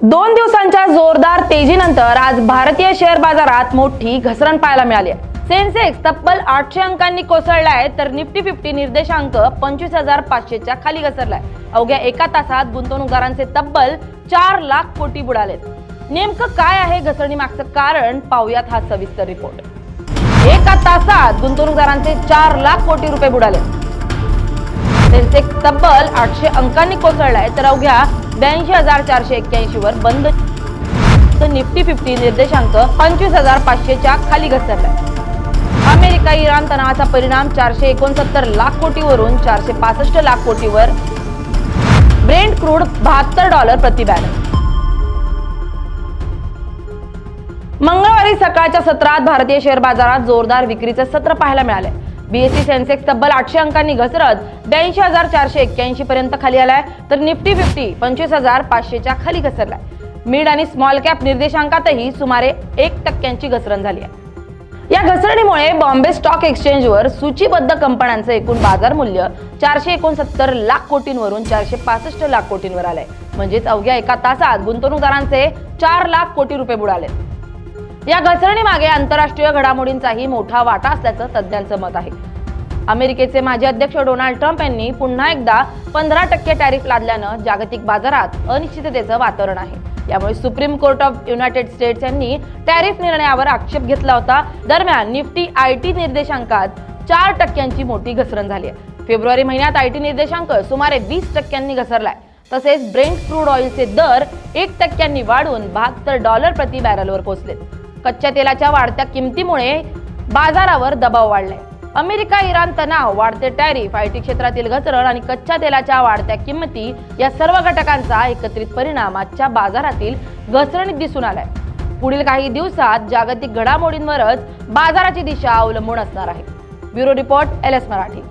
2 दिवसांच्या जोरदार तेजीनंतर आज भारतीय शेअर बाजारात मोठी घसरण पाहायला मिळाली आहे। सेन्सेक्स तब्बल 800 अंकांनी कोसळलाय, तर निफ्टी 50 निर्देशांक 25,500 च्या खाली घसरलाय। अवघ्या एका तासात गुंतवणूकदारांचे तब्बल 4 लाख कोटी बुडालेत। नेमकं काय आहे घसरणीमागचं कारण, पाहूयात हा सविस्तर रिपोर्ट। एका तासात गुंतवणूकदारांचे 4 लाख कोटी रुपये बुडाले। सेन्सेक्स तब्बल 800 अंकांनी कोसळलाय, तर अवघ्या 82,481 वर बंद। तर निफ्टी 50 निर्देशांक 25,500 च्या खाली घसरलाय। अमेरिका इराण तणावाचा परिणाम 469 लाख कोटीवरून 465 लाख कोटीवर। ब्रेंट क्रूड $72 प्रति बॅरल। मंगळवारी सकाळच्या सत्रात भारतीय शेअर बाजारात जोरदार विक्रीचे सत्र पाहायला मिळाले। बीएसई सेन्सेक्स तब्बल 800 अंकांनी घसरत 82,481 पर्यंत खाली आलाय, तर निफ्टी 50 25,500 च्या खाली घसरलाय। मिड आणि स्मॉल कॅप निर्देशांकातही सुमारे 1% घसरण झाली आहे। या घसरणीमुळे बॉम्बे स्टॉक एक्सचेंजवर सूचीबद्ध कंपन्यांचे एकूण बाजार मूल्य 469 लाख कोटींवरून 465 लाख कोटींवर आलंय। म्हणजेच अवघ्या एका तासात गुंतवणूकदारांचे 4 लाख कोटी रुपये बुडाले। या घसरणीमागे आंतरराष्ट्रीय घडामोडींचाही मोठा वाटा असल्याचं तज्ज्ञांचं मत आहे। अमेरिकेचे माजी अध्यक्ष डोनाल्ड ट्रम्प यांनी पुन्हा एकदा 15% टॅरिफ लादल्यानं जागतिक बाजारात अनिश्चिततेचं वातावरण आहे। यामुळे supreme court of United states यांनी टॅरिफ निर्णयावर आक्षेप घेतला होता। दरम्यान निफ्टी आयटी निर्देशांकात 4% मोठी घसरण झाली आहे। फेब्रुवारी महिन्यात आयटी निर्देशांक सुमारे 20% घसरलाय। तसेच ब्रेंट क्रूड ऑइलचे दर 1% वाढून $72 प्रति बॅरलवर पोहोचलेत। कच्च्या तेलाच्या वाढत्या किमतीमुळे बाजारावर दबाव वाढलाय। अमेरिका इराण तणाव, वाढते टॅरिफ, आयटी क्षेत्रातील घसरण आणि कच्च्या तेलाच्या वाढत्या किंमती या सर्व घटकांचा एकत्रित परिणाम आजच्या बाजारातील घसरणीत दिसून आलाय। पुढील काही दिवसात जागतिक घडामोडींवरच बाजाराची दिशा अवलंबून असणार आहे। Bureau report, LS Marathi.